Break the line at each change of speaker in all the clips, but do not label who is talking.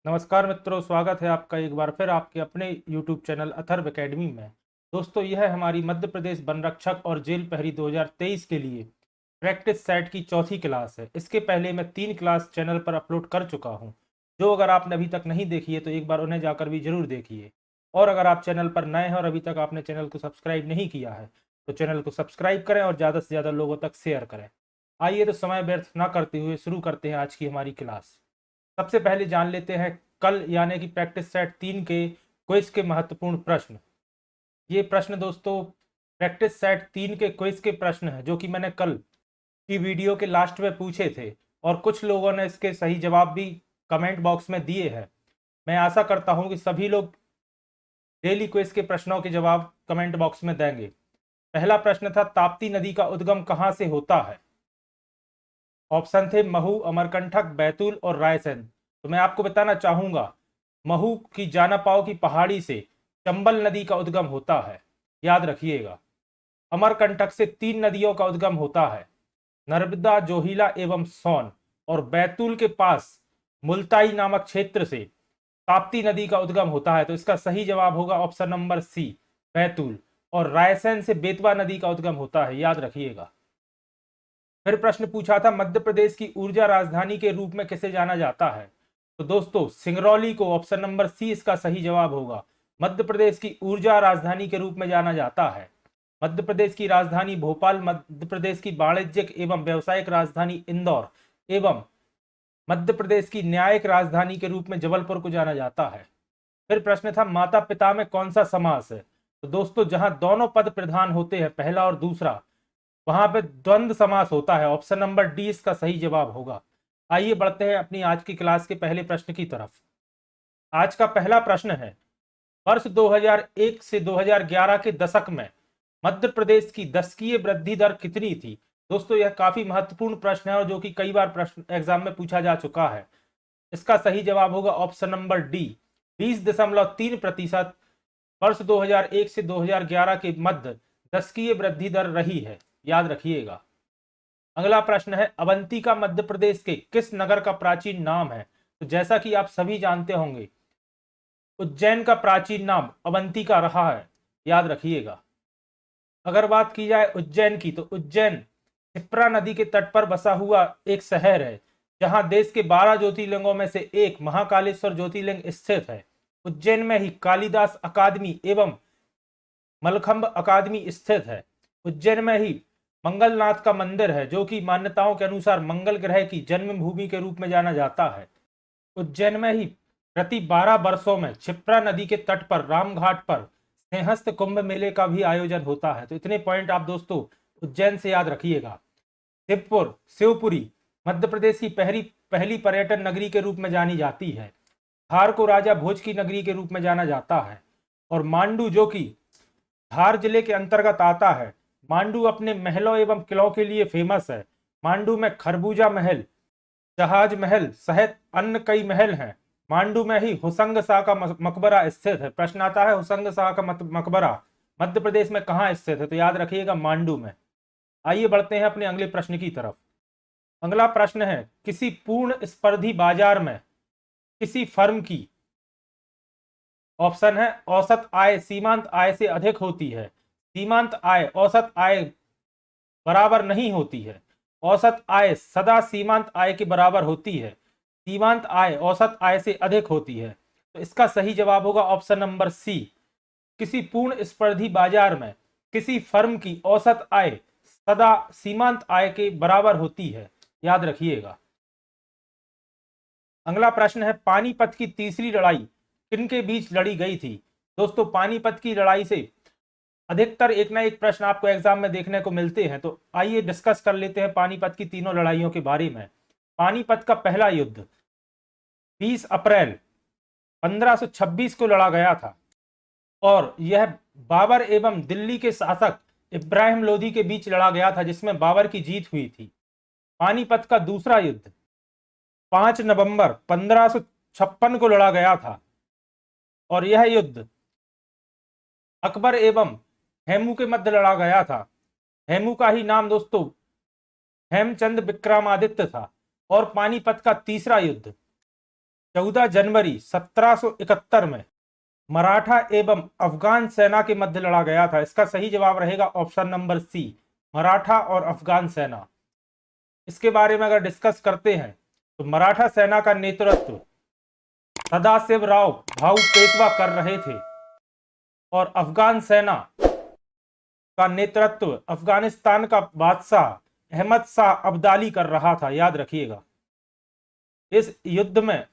नमस्कार मित्रों, स्वागत है आपका एक बार फिर आपके अपने YouTube चैनल अथर्व एकेडमी में। दोस्तों, यह है हमारी मध्य प्रदेश वन रक्षक और जेल प्रहरी 2023 के लिए प्रैक्टिस सेट की चौथी क्लास है। इसके पहले मैं 3 क्लास चैनल पर अपलोड कर चुका हूं, जो अगर आपने अभी तक नहीं देखी है तो एक बार उन्हें जाकर भी जरूर देखिए। और अगर आप चैनल पर नए हैं और अभी तक आपने चैनल को सब्सक्राइब नहीं किया है तो चैनल को सब्सक्राइब करें और ज़्यादा से ज़्यादा लोगों तक शेयर करें। आइए तो समय व्यर्थ ना करते हुए शुरू करते हैं आज की हमारी क्लास। सबसे पहले जान लेते हैं कल यानी कि प्रैक्टिस सेट 3 के क्विज के महत्वपूर्ण प्रश्न। ये प्रश्न दोस्तों प्रैक्टिस सेट 3 के क्विज के प्रश्न हैं, जो कि मैंने कल की वीडियो के लास्ट में पूछे थे और कुछ लोगों ने इसके सही जवाब भी कमेंट बॉक्स में दिए हैं। मैं आशा करता हूं कि सभी लोग डेली क्विज के प्रश्नों के जवाब कमेंट बॉक्स में देंगे। पहला प्रश्न था, ताप्ती नदी का उद्गम कहां से होता है? ऑप्शन थे महू, अमरकंटक, बैतूल और रायसेन। तो मैं आपको बताना चाहूंगा, महू की जानापाव की पहाड़ी से चंबल नदी का उद्गम होता है, याद रखिएगा। अमरकंटक से 3 नदियों का उद्गम होता है, नर्मदा, जोहिला एवं सोन। और बैतूल के पास मुल्ताई नामक क्षेत्र से ताप्ती नदी का उद्गम होता है। तो इसका सही जवाब होगा ऑप्शन नंबर सी, बैतूल। और रायसेन से बेतवा नदी का उद्गम होता है, याद रखिएगा। फिर प्रश्न पूछा था, मध्य प्रदेश की ऊर्जा राजधानी के रूप में किसे जाना जाता है? तो दोस्तों सिंगरौली को, ऑप्शन नंबर सी इसका सही जवाब होगा। मध्य प्रदेश की ऊर्जा राजधानी के रूप में जाना जाता है। मध्य प्रदेश की राजधानी भोपाल, मध्य प्रदेश की वाणिज्यिक एवं व्यावसायिक राजधानी इंदौर एवं मध्य प्रदेश की न्यायिक राजधानी के रूप में जबलपुर को जाना जाता है। फिर प्रश्न था, माता पिता में कौन सा समास है? तो दोस्तों जहां दोनों पद प्रधान होते हैं, पहला और दूसरा, वहां पे द्वंद्व समास होता है। ऑप्शन नंबर डी इसका सही जवाब होगा। आइए बढ़ते हैं अपनी आज की क्लास के पहले प्रश्न की तरफ। आज का पहला प्रश्न है, वर्ष 2001 से 2011 के दशक में मध्य प्रदेश की दशकीय वृद्धि दर कितनी थी? दोस्तों यह काफी महत्वपूर्ण प्रश्न है और जो कि कई बार प्रश्न एग्जाम में पूछा जा चुका है। इसका सही जवाब होगा ऑप्शन नंबर डी, 20.3% वर्ष 2001 से 2011 के मध्य दशकीय वृद्धि दर रही है, याद रखिएगा। अगला प्रश्न है, अवंतिका मध्य प्रदेश के किस नगर का प्राचीन नाम है? तो जैसा कि आप सभी जानते होंगे, उज्जैन का प्राचीन नाम अवंतिका रहा है, याद रखिएगा। अगर बात की जाए उज्जैन की, तो उज्जैन क्षिप्रा नदी के तट पर बसा हुआ एक शहर है, जहां देश के 12 ज्योतिर्लिंगों में से एक महाकालेश्वर ज्योतिर्लिंग स्थित है। उज्जैन में ही कालिदास अकादमी एवं मलखंभ अकादमी स्थित है। उज्जैन में ही मंगलनाथ का मंदिर है, जो कि मान्यताओं के अनुसार मंगल ग्रह की जन्मभूमि के रूप में जाना जाता है। उज्जैन में ही प्रति 12 वर्षों में क्षिप्रा नदी के तट पर रामघाट पर सिंहस्थ कुंभ मेले का भी आयोजन होता है। तो इतने पॉइंट आप दोस्तों उज्जैन से याद रखिएगा। शिवपुरी मध्य प्रदेश की पहली पर्यटन नगरी के रूप में जानी जाती है। धार को राजा भोज की नगरी के रूप में जाना जाता है। और मांडू, जो कि धार जिले के अंतर्गत आता है, मांडू अपने महलों एवं किलों के लिए फेमस है। मांडू में खरबूजा महल, जहाज महल सहित अन्य कई महल हैं। मांडू में ही हुसंग शाह का मकबरा स्थित है। प्रश्न आता है, हुसंग शाह का मकबरा मध्य प्रदेश में कहाँ स्थित है? तो याद रखिएगा मांडू में। आइए बढ़ते हैं अपने अगले प्रश्न की तरफ। अगला प्रश्न है, किसी पूर्ण स्पर्धी बाजार में किसी फर्म की, ऑप्शन है, औसत आय सीमांत आय से अधिक होती है। सीमांत आय औसत आय बराबर नहीं होती है। औसत आय सदा सीमांत आय के बराबर होती है। सीमांत आय औसत आय से अधिक होती है। तो इसका सही जवाब होगा ऑप्शन नंबर सी, किसी पूर्ण स्पर्धी बाजार में किसी फर्म की औसत आय सदा सीमांत आय के बराबर होती है, याद रखिएगा। अगला प्रश्न है, पानीपत की तीसरी लड़ाई किनके बीच लड़ी गई थी? दोस्तों पानीपत की लड़ाई से अधिकतर एक ना एक प्रश्न आपको एग्जाम में देखने को मिलते हैं। तो आइए डिस्कस कर लेते हैं पानीपत की तीनों लड़ाइयों के बारे में। पानीपत का पहला युद्ध 20 अप्रैल 1526 को लड़ा गया था और यह बाबर एवं दिल्ली के शासक इब्राहिम लोदी के बीच लड़ा गया था, जिसमें बाबर की जीत हुई थी। पानीपत का दूसरा युद्ध 5 नवंबर 1556 को लड़ा गया था और यह युद्ध अकबर एवं हेमू के मध्य लड़ा गया था। हेमू का ही नाम दोस्तों हेमचंद विक्रमादित्य था। और पानीपत का तीसरा युद्ध 14 जनवरी 1771 में मराठा एवं अफगान सेना के मध्य लड़ा गया था? इसका सही जवाब रहेगा ऑप्शन नंबर सी, मराठा और अफगान सेना। इसके बारे में अगर डिस्कस करते हैं तो मराठा सेना का नेतृत्व सदाशिवराव भाऊ पेशवा कर रहे थे और अफगान सेना का नेतृत्व अफगानिस्तान का बादशाह अहमद शाह अब्दाली कर रहा था, याद रखिएगा। इस युद्ध में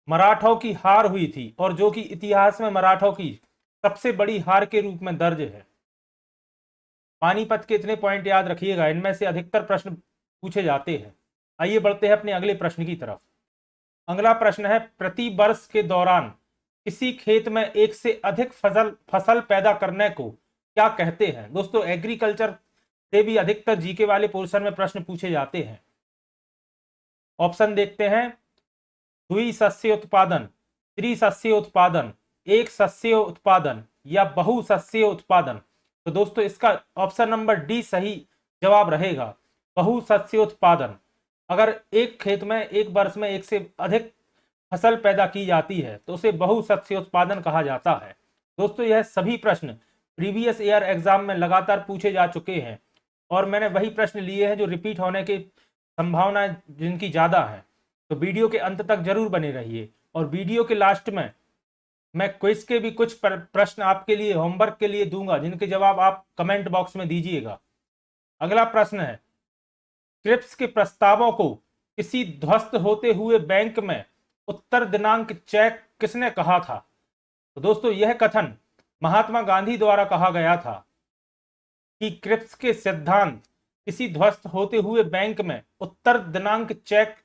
मराठों की हार हुई थी और जो कि इतिहास में मराठों की सबसे बड़ी हार के रूप में दर्ज है। पानीपत के इतने पॉइंट याद रखिएगा, इनमें से अधिकतर प्रश्न पूछे जाते हैं। आइए बढ़ते हैं अपने अगले प्रश्न की तरफ। अगला प्रश्न है, प्रति वर्ष के दौरान किसी खेत में एक से अधिक फसल पैदा करने को क्या कहते हैं? दोस्तों एग्रीकल्चर से भी अधिकतर जीके वाले पोर्शन में प्रश्न पूछे जाते हैं। ऑप्शन देखते हैं, द्विशस्य उत्पादन, त्रिशस्य उत्पादन, एक शस्य उत्पादन या बहुशस्य उत्पादन। तो दोस्तों इसका ऑप्शन नंबर डी सही जवाब रहेगा, बहुशस्य उत्पादन। अगर एक खेत में एक वर्ष में एक से अधिक फसल पैदा की जाती है तो उसे बहुशस्य उत्पादन कहा जाता है। दोस्तों यह सभी प्रश्न प्रीवियस ईयर एग्जाम में लगातार पूछे जा चुके हैं और मैंने वही प्रश्न लिए हैं जो रिपीट होने की संभावना जिनकी ज़्यादा है। तो वीडियो के अंत तक जरूर बने रहिए और वीडियो के लास्ट में मैं क्विज के भी कुछ प्रश्न आपके लिए होमवर्क के लिए दूंगा जिनके जवाब आप कमेंट बॉक्स में दीजिएगा। अगला प्रश्न है, क्रिप्स के प्रस्तावों को किसी ध्वस्त होते हुए बैंक में उत्तर दिनांक चेक किसने कहा था? तो दोस्तों यह कथन महात्मा गांधी द्वारा कहा गया था कि क्रिप्स के सिद्धांत किसी ध्वस्त होते हुए बैंक में उत्तर दिनांक चेक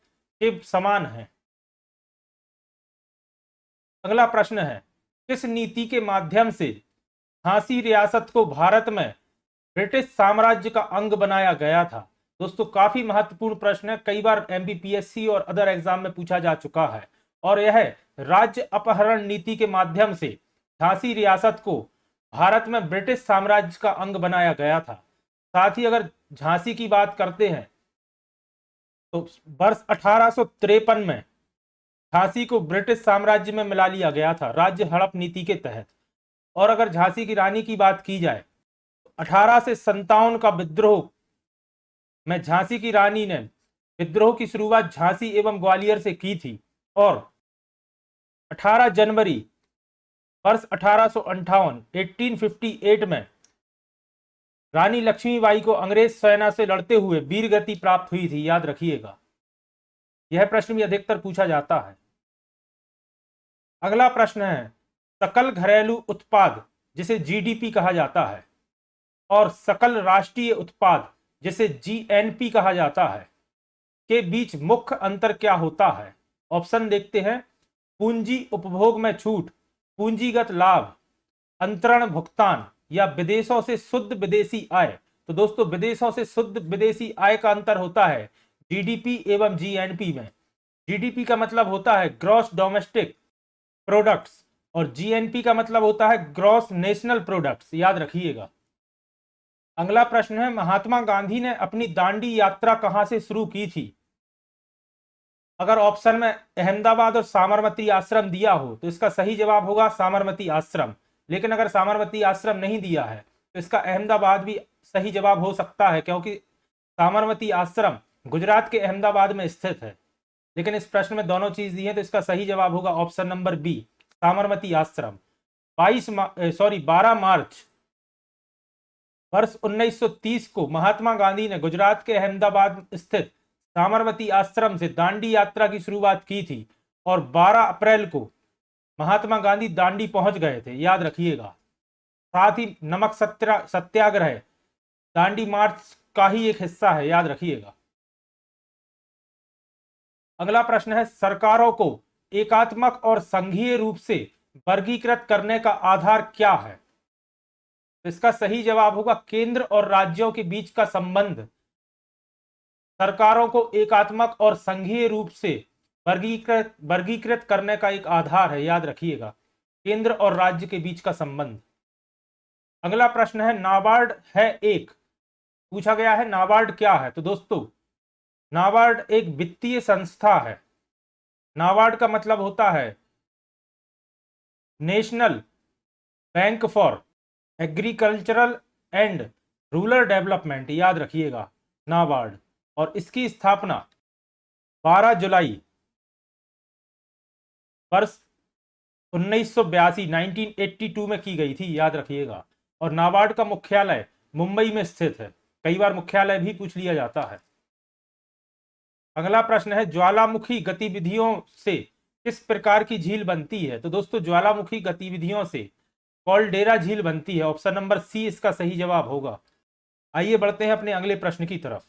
के समान है। अगला प्रश्न है, किस नीति के माध्यम से झांसी रियासत को भारत में ब्रिटिश साम्राज्य का अंग बनाया गया था? दोस्तों काफी महत्वपूर्ण प्रश्न है, कई बार एमपीपीएससी और अदर एग्जाम में पूछा जा चुका है और यह राज्य अपहरण नीति के माध्यम से झांसी रियासत को भारत में ब्रिटिश साम्राज्य का अंग बनाया गया था। साथ ही अगर झांसी की बात करते हैं तो वर्ष 1853 में झांसी को ब्रिटिश साम्राज्य में मिला लिया गया था राज्य हड़प नीति के तहत। और अगर झांसी की रानी की बात की जाए, 1857 का विद्रोह में झांसी की रानी ने विद्रोह की शुरुआत झांसी एवं ग्वालियर से की थी और 18 जनवरी वर्ष 1858 में रानी लक्ष्मीबाई को अंग्रेज सेना से लड़ते हुए वीर गति प्राप्त हुई थी, याद रखिएगा। यह प्रश्न भी अधिकतर पूछा जाता है। अगला प्रश्न है, सकल घरेलू उत्पाद जिसे जीडीपी कहा जाता है और सकल राष्ट्रीय उत्पाद जिसे जीएनपी कहा जाता है के बीच मुख्य अंतर क्या होता है? ऑप्शन देखते हैं, पूंजी उपभोग में छूट, पूंजीगत लाभ, अंतरण भुगतान या विदेशों से शुद्ध विदेशी आय। तो दोस्तों विदेशों से शुद्ध विदेशी आय का अंतर होता है जीडीपी एवं जीएनपी में। जीडीपी का मतलब होता है ग्रॉस डोमेस्टिक प्रोडक्ट्स और जीएनपी का मतलब होता है ग्रॉस नेशनल प्रोडक्ट्स, याद रखिएगा। अगला प्रश्न है, महात्मा गांधी ने अपनी दांडी यात्रा कहां से शुरू की थी? अगर ऑप्शन में अहमदाबाद और साबरमती आश्रम दिया हो तो इसका सही जवाब होगा साबरमती आश्रम। लेकिन अगर साबरमती आश्रम नहीं दिया है तो इसका अहमदाबाद भी सही जवाब हो सकता है क्योंकि साबरमती आश्रम गुजरात के अहमदाबाद में स्थित है। लेकिन इस प्रश्न में दोनों चीज दी है तो इसका सही जवाब होगा ऑप्शन नंबर बी, साबरमती आश्रम। 12 मार्च वर्ष 1930 को महात्मा गांधी ने गुजरात के अहमदाबाद स्थित साबरमती आश्रम से दांडी यात्रा की शुरुआत की थी और 12 अप्रैल को महात्मा गांधी दांडी पहुंच गए थे, याद रखिएगा। साथ ही नमक सत्याग्रह दांडी मार्च का ही एक हिस्सा है, याद रखिएगा। अगला प्रश्न है, सरकारों को एकात्मक और संघीय रूप से वर्गीकृत करने का आधार क्या है? इसका सही जवाब होगा केंद्र और राज्यों के बीच का संबंध सरकारों को एकात्मक और संघीय रूप से वर्गीकृत करने का एक आधार है, याद रखिएगा, केंद्र और राज्य के बीच का संबंध। अगला प्रश्न है, नाबार्ड है एक, पूछा गया है नाबार्ड क्या है? तो दोस्तों नाबार्ड एक वित्तीय संस्था है नाबार्ड का मतलब होता है national bank for agricultural and rural development, याद रखिएगा नाबार्ड। और इसकी स्थापना 12 जुलाई वर्ष 1982 1982 में की गई थी, याद रखिएगा। और नाबार्ड का मुख्यालय मुंबई में स्थित है। कई बार मुख्यालय भी पूछ लिया जाता है। अगला प्रश्न है, ज्वालामुखी गतिविधियों से किस प्रकार की झील बनती है? तो दोस्तों ज्वालामुखी गतिविधियों से कॉल्डेरा झील बनती है। ऑप्शन नंबर सी इसका सही जवाब होगा। आइए बढ़ते हैं अपने अगले प्रश्न की तरफ।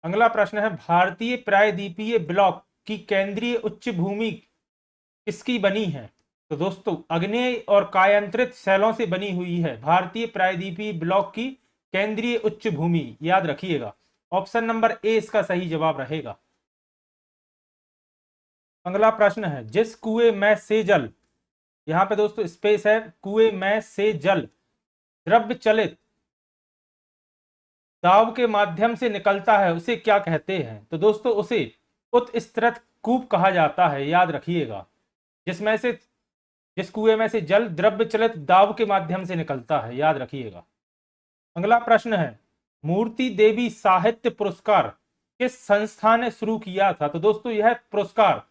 अगला प्रश्न है, भारतीय प्रायद्वीपीय ब्लॉक की केंद्रीय उच्च भूमि किसकी बनी है? तो दोस्तों आग्नेय और कायांतरित शैलों से बनी हुई है भारतीय प्रायद्वीपीय ब्लॉक की केंद्रीय उच्च भूमि, याद रखिएगा। ऑप्शन नंबर ए इसका सही जवाब रहेगा। अगला प्रश्न है, जिस कुएं में से जल, यहां पे दोस्तों स्पेस है, कुएं में से जल द्रव्य चलित दाब के माध्यम से निकलता है उसे क्या कहते हैं? तो दोस्तों उसे उत्स्तृत कूप कहा जाता है, याद रखिएगा। जिस कुएं में से जल द्रव्य चलित दाब के माध्यम से निकलता है, याद रखिएगा। अगला प्रश्न है, मूर्ति देवी साहित्य पुरस्कार किस संस्था ने शुरू किया था? तो दोस्तों यह पुरस्कार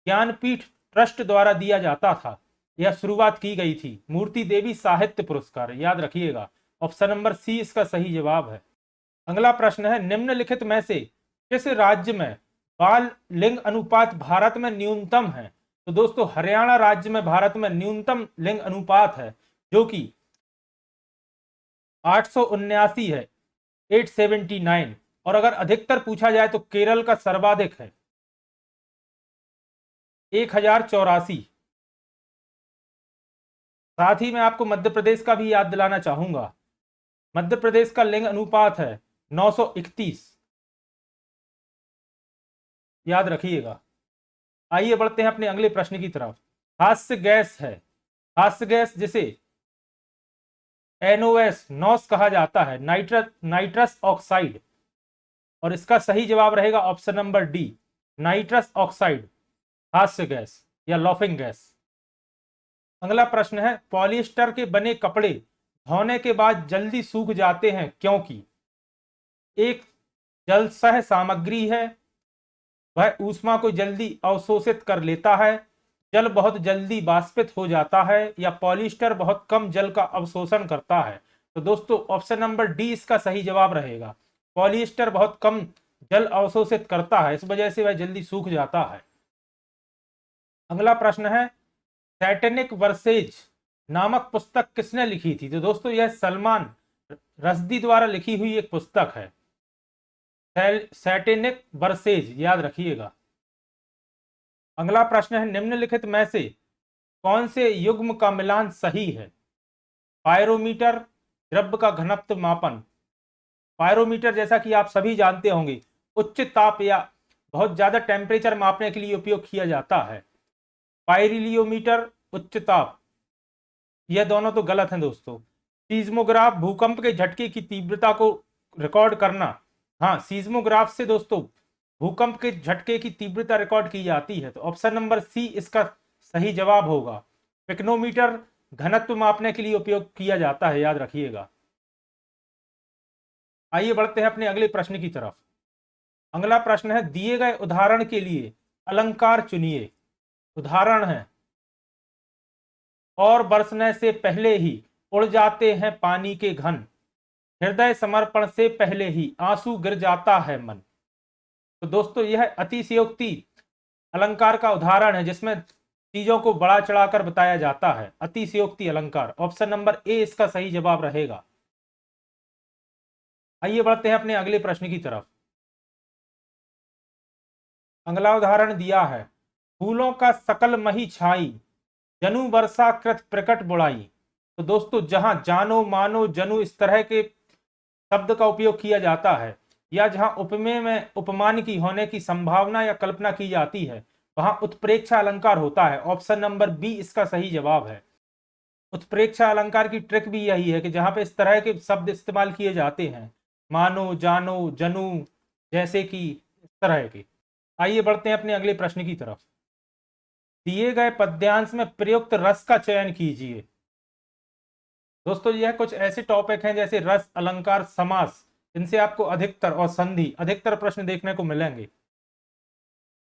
ज्ञानपीठ ट्रस्ट द्वारा दिया जाता था। यह शुरुआत की गई थी मूर्ति देवी साहित्य पुरस्कार, याद रखिएगा। ऑप्शन नंबर सी इसका सही जवाब है। अगला प्रश्न है, निम्नलिखित में से किस राज्य में बाल लिंग अनुपात भारत में न्यूनतम है? तो दोस्तों हरियाणा राज्य में भारत में न्यूनतम लिंग अनुपात है, जो कि 879 है, 879। और अगर अधिकतर पूछा जाए तो केरल का सर्वाधिक है, 1084। साथ ही मैं आपको मध्य प्रदेश का भी याद दिलाना चाहूंगा। मध्य प्रदेश का लिंग अनुपात है 931, याद रखिएगा। आइए बढ़ते हैं अपने अगले प्रश्न की तरफ। हास्य गैस है, हास्य गैस जिसे NOS नॉस कहा जाता है, नाइट्रस ऑक्साइड। और इसका सही जवाब रहेगा option number D, nitrous oxide, हास्य गैस या लॉफिंग गैस। अगला प्रश्न है, पॉलिएस्टर के बने कपड़े धोने के बाद जल्दी सूख जाते हैं क्योंकि? एक जलसह सामग्री है, वह ऊष्मा को जल्दी अवशोषित कर लेता है, जल बहुत जल्दी वाष्पित हो जाता है, या पॉलिएस्टर बहुत कम जल का अवशोषण करता है। तो दोस्तों ऑप्शन नंबर डी इसका सही जवाब रहेगा। पॉलिएस्टर बहुत कम जल अवशोषित करता है, इस वजह से वह जल्दी सूख जाता है। अगला प्रश्न है, सैटेनिक वर्सेज नामक पुस्तक किसने लिखी थी? तो दोस्तों यह सलमान रश्दी द्वारा लिखी हुई एक पुस्तक है, सैटेनिक वर्सेज, याद रखिएगा। अगला प्रश्न है, निम्नलिखित में से कौन से युग्म का मिलान सही है? पायरोमीटर, द्रव्य का घनत्व मापन। पायरोमीटर जैसा कि आप सभी जानते होंगे उच्च ताप या बहुत ज्यादा टेम्परेचर मापने के लिए उपयोग किया जाता है। पायरिलियोमीटर उच्च ताप, यह दोनों तो गलत हैं दोस्तों। सीज्मोग्राफ भूकंप के झटके की तीव्रता को रिकॉर्ड करना, हाँ सीज्मोग्राफ से दोस्तों भूकंप के झटके की तीव्रता रिकॉर्ड की जाती है। तो ऑप्शन नंबर सी इसका सही जवाब होगा। पिक्नोमीटर घनत्व मापने के लिए उपयोग किया जाता है, याद रखिएगा। आइए बढ़ते हैं अपने अगले प्रश्न की तरफ। अगला प्रश्न है, दिए गए उदाहरण के लिए अलंकार चुनिए। उदाहरण है, और बरसने से पहले ही उड़ जाते हैं पानी के घन, हृदय समर्पण से पहले ही आंसू गिर जाता है मन। तो दोस्तों यह अतिशयोक्ति अलंकार का उदाहरण है, जिसमें चीजों को बड़ा चढ़ाकर बताया जाता है। अतिशयोक्ति अलंकार, ऑप्शन नंबर ए इसका सही जवाब रहेगा। आइए बढ़ते हैं अपने अगले प्रश्न की तरफ। अगला उदाहरण दिया है, फूलों का सकल मही छाई, जनु वर्षा कृत प्रकट बुड़ाई। तो दोस्तों जहां जानो मानो जनु इस तरह के शब्द का उपयोग किया जाता है, या जहां उपमेय में उपमान की होने की संभावना या कल्पना की जाती है, वहां उत्प्रेक्षा अलंकार होता है। ऑप्शन नंबर बी इसका सही जवाब है। उत्प्रेक्षा अलंकार की ट्रिक भी यही है कि जहां पे इस तरह के शब्द इस्तेमाल किए जाते हैं, मानो, जानो, जनु, जैसे कि इस तरह के। आइए बढ़ते हैं अपने अगले प्रश्न की तरफ। दिए गए पद्यांश में प्रयुक्त रस का चयन कीजिए। दोस्तों यह कुछ ऐसे टॉपिक हैं जैसे रस, अलंकार, समास, इनसे आपको अधिकतर और संधि अधिकतर प्रश्न देखने को मिलेंगे।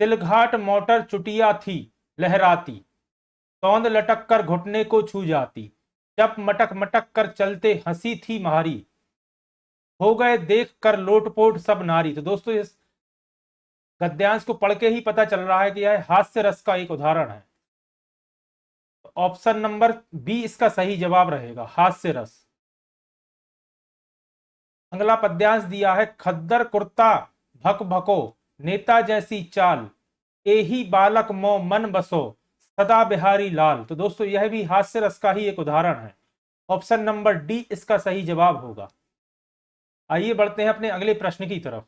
तिलघाट मोटर चुटिया थी लहराती, तौंद लटक कर घुटने को छू जाती, चप मटक मटक कर चलते हंसी थी महारी, हो गए देख कर लोटपोट सब नारी। तो दोस्तों इस गद्यांश को पढ़ के ही पता चल रहा है कि यह हास्य रस का एक उदाहरण है। तो ऑप्शन नंबर बी इसका सही जवाब रहेगा, हास्य रस। अगला पद्यांश दिया है, खद्दर कुर्ता भक भको, नेता जैसी चाल, एही बालक मो मन बसो, सदा बिहारी लाल। तो दोस्तों यह भी हास्य रस का ही एक उदाहरण है। ऑप्शन नंबर डी इसका सही जवाब होगा। आइए बढ़ते हैं अपने अगले प्रश्न की तरफ।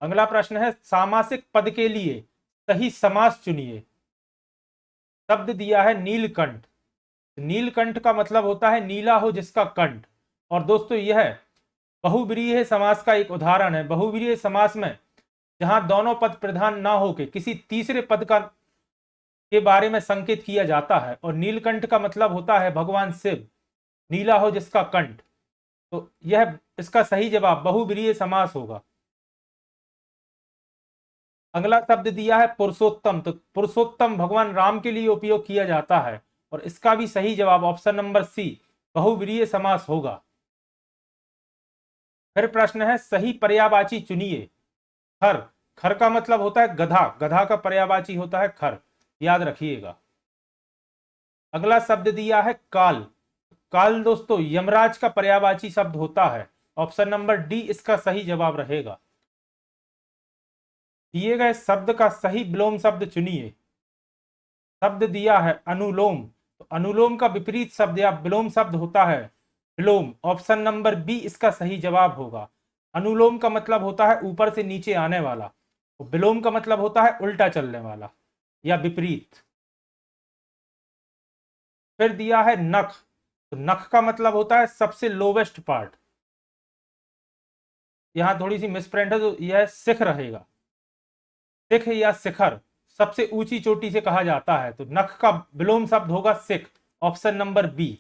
अगला प्रश्न है, सामासिक पद के लिए सही समास चुनिए। शब्द दिया है नीलकंठ। नीलकंठ का मतलब होता है नीला हो जिसका कंठ। और दोस्तों यह बहुव्रीहि समास का एक उदाहरण है। बहुव्रीहि समास में जहां दोनों पद प्रधान ना होकर किसी तीसरे पद का के बारे में संकेत किया जाता है। और नीलकंठ का मतलब होता है भगवान शिव, नीला हो जिसका कंठ। तो यह इसका सही जवाब बहुव्रीहि समास होगा। अगला शब्द दिया है पुरुषोत्तम। तो पुरुषोत्तम भगवान राम के लिए उपयोग किया जाता है और इसका भी सही जवाब ऑप्शन नंबर सी बहुव्रीहि समास होगा। फिर प्रश्न है, सही पर्यायवाची चुनिए। खर, खर का मतलब होता है गधा, गधा का पर्यायवाची होता है खर, याद रखिएगा। अगला शब्द दिया है काल। काल दोस्तों यमराज का पर्यायवाची शब्द होता है। ऑप्शन नंबर डी इसका सही जवाब रहेगा। दिए गए शब्द का सही विलोम शब्द चुनिए। शब्द दिया है अनुलोम। तो अनुलोम का विपरीत शब्द या विलोम शब्द होता है विलोम। ऑप्शन नंबर बी इसका सही जवाब होगा। अनुलोम का मतलब होता है ऊपर से नीचे आने वाला, विलोम का मतलब होता है उल्टा चलने वाला या विपरीत। फिर दिया है नख। तो नख का मतलब होता है सबसे लोवेस्ट पार्ट। यहां थोड़ी सी मिसप्रिंट है तो यह सिख रहेगा। सिख या शिखर सबसे ऊंची चोटी से कहा जाता है। तो नख का विलोम शब्द होगा सिख। ऑप्शन नंबर बी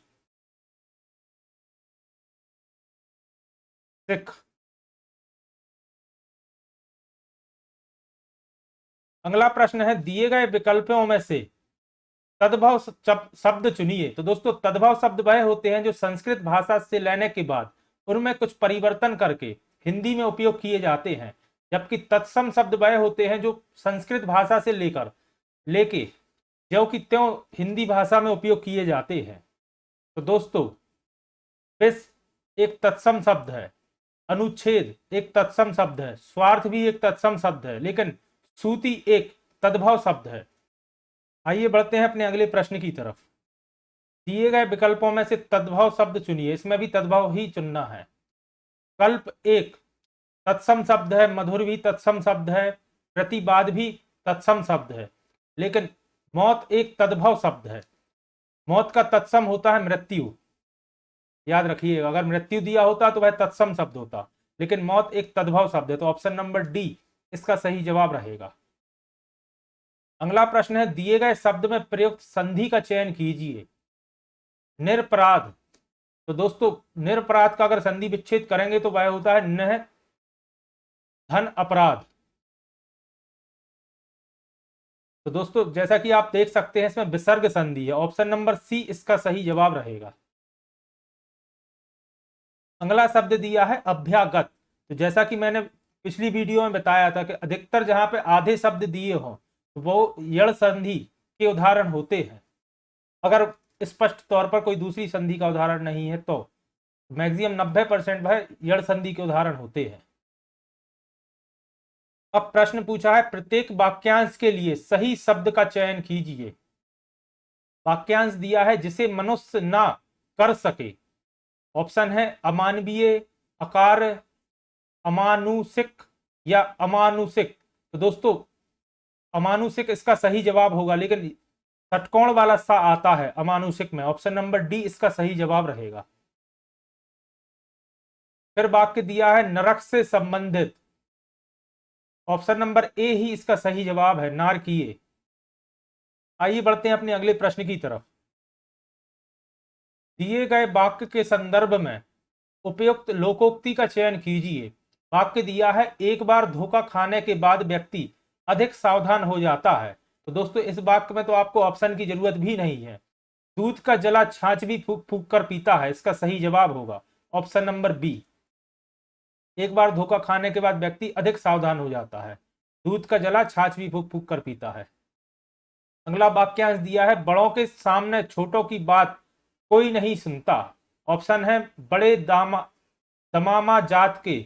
सिख। अगला प्रश्न है, दिए गए विकल्पों में से तद्भव शब्द चुनिए। तो दोस्तों तद्भव शब्द वह होते हैं जो संस्कृत भाषा से लेने के बाद उनमें कुछ परिवर्तन करके हिंदी में उपयोग किए जाते हैं। जबकि तत्सम शब्द वह होते हैं जो संस्कृत भाषा से लेके जो कि त्यों हिंदी भाषा में उपयोग किए जाते हैं। तो दोस्तों विष एक तत्सम शब्द है, अनुच्छेद एक तत्सम शब्द है, स्वार्थ भी एक तत्सम शब्द है, लेकिन सूती एक तद्भव शब्द है। आइए बढ़ते हैं अपने अगले प्रश्न की तरफ। दिए गए विकल्पों में से तद्भव शब्द चुनिए। इसमें भी तद्भव ही चुनना है। कल्प एक तत्सम शब्द है, मधुर भी तत्सम शब्द है, प्रतिवाद भी तत्सम शब्द है, लेकिन मौत एक तद्भव शब्द है। मौत का तत्सम होता है मृत्यु, याद रखिएगा। अगर मृत्यु दिया होता तो वह तत्सम शब्द होता, लेकिन मौत एक तद्भव शब्द है। तो ऑप्शन नंबर डी इसका सही जवाब रहेगा। अगला प्रश्न है, दिए गए शब्द में प्रयुक्त संधि का चयन कीजिए। निरपराध। तो दोस्तों निरपराध का अगर संधि विच्छेद करेंगे तो वह होता है न धन अपराध। तो दोस्तों जैसा कि आप देख सकते हैं इसमें विसर्ग संधि है। ऑप्शन नंबर सी इसका सही जवाब रहेगा। अगला शब्द दिया है अभ्यागत। तो जैसा कि मैंने पिछली वीडियो में बताया था कि अधिकतर जहां पे आधे शब्द दिए हों तो वो यड़ संधि के उदाहरण होते हैं। अगर स्पष्ट तौर पर कोई दूसरी संधि का उदाहरण नहीं है तो मैक्सिमम 90% वह यड़ संधि के उदाहरण होते हैं। अब प्रश्न पूछा है, प्रत्येक वाक्यांश के लिए सही शब्द का चयन कीजिए। वाक्यांश दिया है जिसे मनुष्य ना कर सके। ऑप्शन है अमानवीय, अकार्य, अमानुषिक या अमानुषिक। तो दोस्तों अमानुषिक इसका सही जवाब होगा, लेकिन षटकोण वाला सा आता है अमानुषिक में। ऑप्शन नंबर डी इसका सही जवाब रहेगा। फिर वाक्य दिया है नरक से संबंधित। ऑप्शन नंबर ए ही इसका सही जवाब है, नारकीय। आइए बढ़ते हैं अपने अगले प्रश्न की तरफ। दिए गए वाक्य के संदर्भ में उपयुक्त लोकोक्ति का चयन कीजिए। वाक्य दिया है, एक बार धोखा खाने के बाद व्यक्ति अधिक सावधान हो जाता है। तो दोस्तों इस वाक्य में तो आपको ऑप्शन की जरूरत भी नहीं है। दूध का जला छाछ भी फूक फूक कर पीता है, इसका सही जवाब होगा ऑप्शन नंबर बी। एक बार धोखा खाने के बाद व्यक्ति अधिक सावधान हो जाता है, दूध का जला छाछ भी फूक फूक कर पीता है। अगला वाक्यांश दिया है, बड़ों के सामने छोटों की बात कोई नहीं सुनता। ऑप्शन है, बड़े दमामा जात के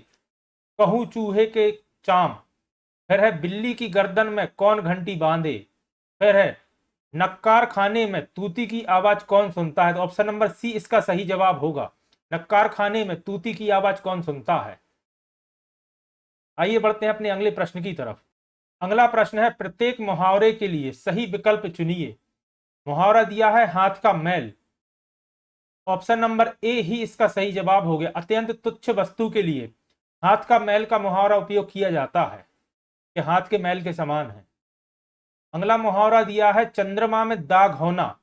कहूं चूहे के चाम। फिर है, बिल्ली की गर्दन में कौन घंटी बांधे। फिर है, नक्कार खाने में तूती की आवाज कौन सुनता है। तो ऑप्शन नंबर सी इसका सही जवाब होगा, नक्कार खाने में तूती की आवाज कौन सुनता है। आइए बढ़ते हैं अपने अगले प्रश्न की तरफ। अगला प्रश्न है, प्रत्येक मुहावरे के लिए सही विकल्प चुनिए। मुहावरा दिया है, हाथ का मैल। ऑप्शन नंबर ए ही इसका सही जवाब हो गया। अत्यंत तुच्छ वस्तु के लिए हाथ का मैल का मुहावरा उपयोग किया जाता है कि हाथ के मैल के समान है। अगला मुहावरा दिया है, चंद्रमा में दाग होना।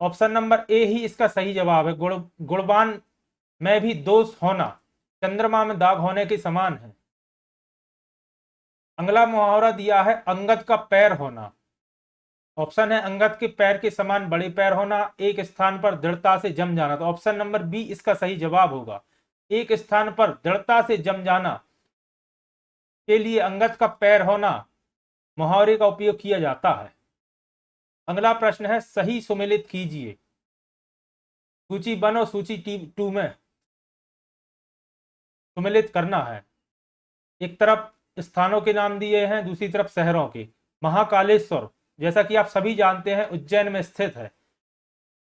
ऑप्शन नंबर ए ही इसका सही जवाब है। गुणवान में भी दोष होना चंद्रमा में दाग होने के समान है। अगला मुहावरा दिया है, अंगद का पैर होना। ऑप्शन है, अंगद के पैर के समान बड़े पैर होना, एक स्थान पर दृढ़ता से जम जाना। तो ऑप्शन नंबर बी इसका सही जवाब होगा। एक स्थान पर दृढ़ता से जम जाना के लिए अंगद का पैर होना मुहावरे का उपयोग किया जाता है। अगला प्रश्न है, सही सुमेलित कीजिए। सूची 1 और सूची 2 में सुमेलित करना है। एक तरफ स्थानों के नाम दिए हैं, दूसरी तरफ शहरों के। महाकालेश्वर जैसा कि आप सभी जानते हैं उज्जैन में स्थित है।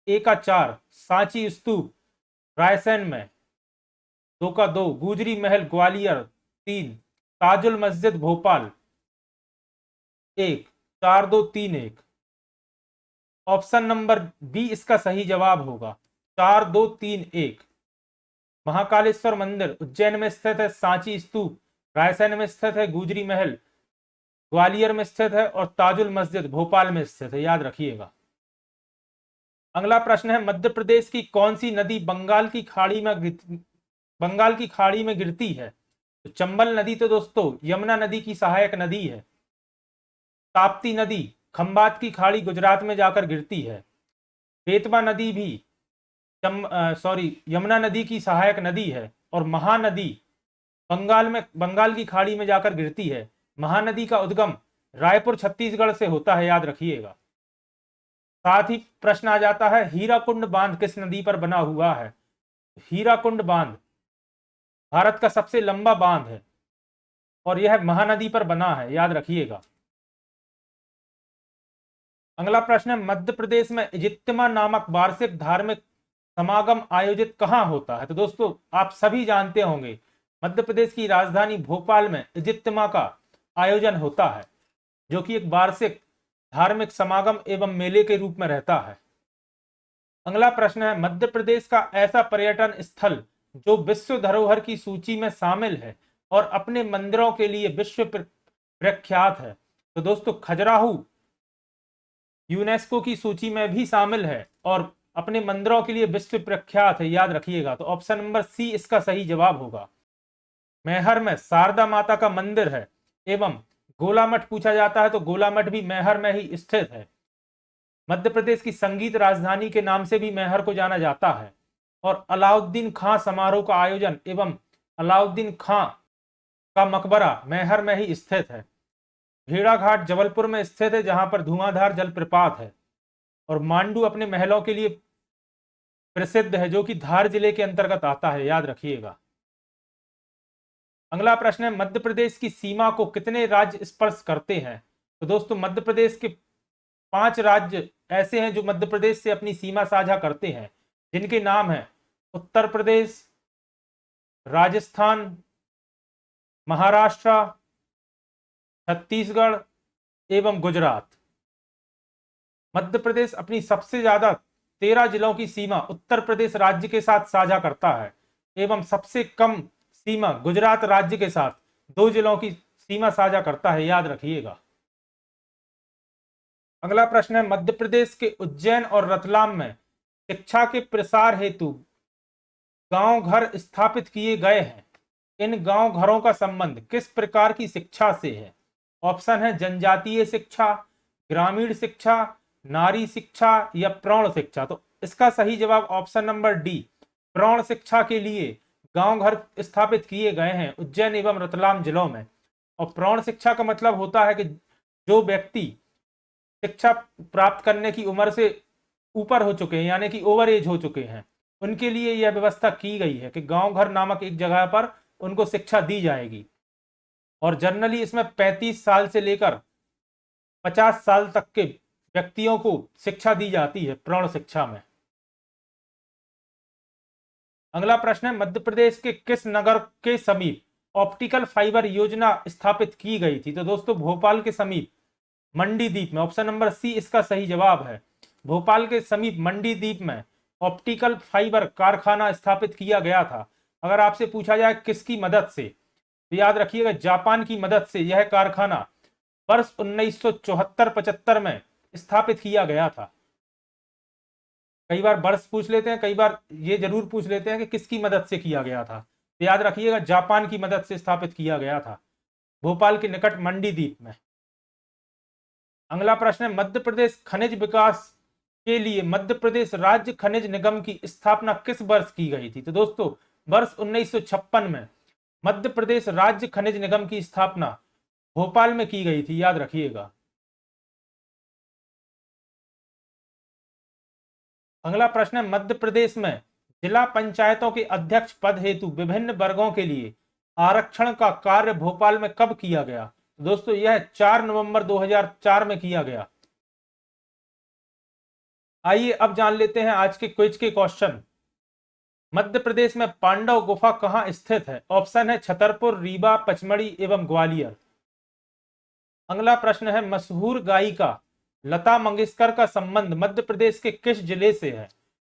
ए का 4, सांची स्तूप रायसेन में। 2 का 2, गुजरी महल Gwalior. 3, Tajul Masjid Bhopal. 1, 4 2 3 1। Option number B इसका सही जवाब होगा, 4 2 3 1। महाकालेश्वर मंदिर उज्जैन में स्थित है, सांची स्तूप रायसेन में स्थित है, गुजरी महल ग्वालियर में स्थित है और ताजुल मस्जिद भोपाल में स्थित है, याद रखिएगा। अगला प्रश्न है, मध्य प्रदेश की कौन सी नदी बंगाल की खाड़ी में गिरती है। तो चंबल नदी तो दोस्तों यमुना नदी की सहायक नदी है। ताप्ती नदी खंबात की खाड़ी गुजरात में जाकर गिरती है। बेतवा नदी भी यमुना नदी की सहायक नदी है। और महानदी बंगाल की खाड़ी में जाकर गिरती है। महानदी का उद्गम रायपुर छत्तीसगढ़ से होता है, याद रखिएगा। साथ ही प्रश्न आ जाता है, हीराकुंड बांध किस नदी पर बना हुआ है। हीराकुंड बांध भारत का सबसे लंबा बांध है और यह महानदी पर बना है, याद रखिएगा। अगला प्रश्न है, मध्य प्रदेश में इजिप्तिमा नामक वार्षिक धार्मिक समागम आयोजित कहां होता है। तो दोस्तों आप सभी जानते होंगे मध्य प्रदेश की राजधानी भोपाल में इजिप्तिमा का आयोजन होता है, जो कि एक वार्षिक धार्मिक समागम एवं मेले के रूप में रहता है। अगला प्रश्न है, मध्य प्रदेश का ऐसा पर्यटन स्थल जो विश्व धरोहर की सूची में शामिल है और अपने मंदिरों के लिए विश्व प्रख्यात है। तो दोस्तों खजुराहो यूनेस्को की सूची में भी शामिल है और अपने मंदिरों के लिए विश्व प्रख्यात है, याद रखिएगा। तो ऑप्शन नंबर सी इसका सही जवाब होगा। मैहर में शारदा माता का मंदिर है एवं गोला मठ पूछा जाता है तो गोला मठ भी मैहर में ही स्थित है। मध्य प्रदेश की संगीत राजधानी के नाम से भी मैहर को जाना जाता है और अलाउद्दीन खां समारोह का आयोजन एवं अलाउद्दीन खां का मकबरा मैहर में ही स्थित है। भेड़ाघाट जबलपुर में स्थित है जहां पर धुआंधार जलप्रपात है। और मांडू अपने महलों के लिए प्रसिद्ध है जो कि धार जिले के अंतर्गत आता है, याद रखिएगा। अगला प्रश्न है, मध्य प्रदेश की सीमा को कितने राज्य स्पर्श करते हैं। तो दोस्तों मध्य प्रदेश के 5 राज्य ऐसे हैं जो मध्य प्रदेश से अपनी सीमा साझा करते हैं, जिनके नाम है उत्तर प्रदेश, राजस्थान, महाराष्ट्र, छत्तीसगढ़ एवं गुजरात। मध्य प्रदेश अपनी सबसे ज्यादा 13 जिलों की सीमा उत्तर प्रदेश राज्य के साथ साझा करता है एवं सबसे कम सीमा गुजरात राज्य के साथ 2 जिलों की सीमा साझा करता है, याद रखिएगा। अगला प्रश्न है, मध्य प्रदेश के उज्जैन और रतलाम में शिक्षा के प्रसार हेतु गांव घर स्थापित किए गए हैं। इन गांव घरों का संबंध किस प्रकार की शिक्षा से है? ऑप्शन है जनजातीय शिक्षा, ग्रामीण शिक्षा, नारी शिक्षा या प्रौढ़ शिक्षा। तो इसका सही जवाब ऑप्शन नंबर डी, प्रौढ़ शिक्षा के लिए गांव घर स्थापित किए गए हैं उज्जैन एवं रतलाम जिलों में। और प्रौढ़ शिक्षा का मतलब होता है कि जो व्यक्ति शिक्षा प्राप्त करने की उम्र से ऊपर हो चुके हैं, यानी कि ओवर एज हो चुके हैं, उनके लिए यह व्यवस्था की गई है कि गांव घर नामक एक जगह पर उनको शिक्षा दी जाएगी। और जनरली इसमें 35 साल से लेकर 50 साल तक के व्यक्तियों को शिक्षा दी जाती है प्रौढ़ शिक्षा में। अगला प्रश्न है, मध्य प्रदेश के किस नगर के समीप ऑप्टिकल फाइबर योजना स्थापित की गई थी? तो दोस्तों भोपाल के समीप मंडीदीप में, ऑप्शन नंबर सी इसका सही जवाब है। भोपाल के समीप मंडीदीप में ऑप्टिकल फाइबर कारखाना स्थापित किया गया था। अगर आपसे पूछा जाए किसकी मदद से, तो याद रखिएगा जापान की मदद से यह कारखाना वर्ष 1974-75 में स्थापित किया गया था। कई बार वर्ष पूछ लेते हैं, कई बार ये जरूर पूछ लेते हैं कि किसकी मदद से किया गया था। तो याद रखिएगा जापान की मदद से स्थापित किया गया था, भोपाल के निकट मंडीदीप में। अगला प्रश्न है, मध्य प्रदेश खनिज विकास के लिए मध्य प्रदेश राज्य खनिज निगम की स्थापना किस वर्ष की गई थी? तो दोस्तों वर्ष 1956 में मध्य प्रदेश राज्य खनिज निगम की स्थापना भोपाल में की गई थी, याद रखिएगा। अगला प्रश्न है, मध्य प्रदेश में जिला पंचायतों के अध्यक्ष पद हेतु विभिन्न वर्गों के लिए आरक्षण का कार्य भोपाल में कब किया गया? दोस्तों यह 4 नवंबर 2004 में किया गया। आइए अब जान लेते हैं आज के क्विज के क्वेश्चन। मध्य प्रदेश में पांडव गुफा कहां स्थित है? ऑप्शन है छतरपुर, रीवा, पचमढ़ी एवं ग्वालियर। अगला प्रश्न है, मशहूर गायिका लता मंगेशकर का संबंध मध्य प्रदेश के किस जिले से है?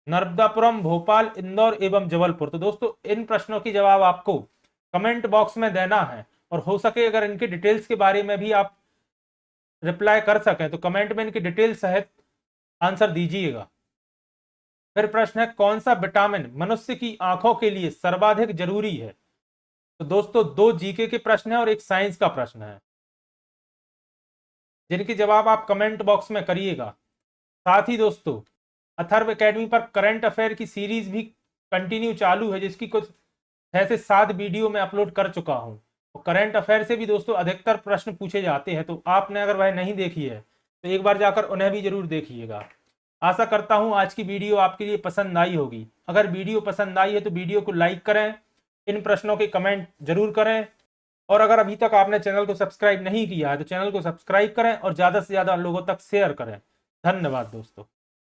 नर्मदापुरम, भोपाल, इंदौर एवं जबलपुर। तो दोस्तों इन प्रश्नों की जवाब आपको कमेंट बॉक्स में देना है, और हो सके अगर इनके डिटेल्स के बारे में भी आप रिप्लाई कर सकें तो कमेंट में इनकी डिटेल सहित आंसर दीजिएगा। फिर प्रश्न है, कौन सा विटामिन मनुष्य की आंखों के लिए सर्वाधिक जरूरी है? तो दोस्तों 2 जीके के प्रश्न है और एक साइंस का प्रश्न है, जिनके जवाब आप कमेंट बॉक्स में करिएगा। साथ ही दोस्तों अथर्व एकेडमी पर करंट अफेयर की सीरीज भी कंटिन्यू चालू है, जिसकी कुछ 6 से 7 वीडियो में अपलोड कर चुका हूं। तो करंट अफेयर से भी दोस्तों अधिकतर प्रश्न पूछे जाते हैं, तो आपने अगर वह नहीं देखी है तो एक बार जाकर उन्हें भी जरूर देखिएगा। आशा करता हूं आज की वीडियो आपके लिए पसंद आई होगी। अगर वीडियो पसंद आई है तो वीडियो को लाइक करें, इन प्रश्नों के कमेंट जरूर करें, और अगर अभी तक आपने चैनल को सब्सक्राइब नहीं किया है तो चैनल को सब्सक्राइब करें और ज़्यादा से ज़्यादा लोगों तक शेयर करें। धन्यवाद दोस्तों।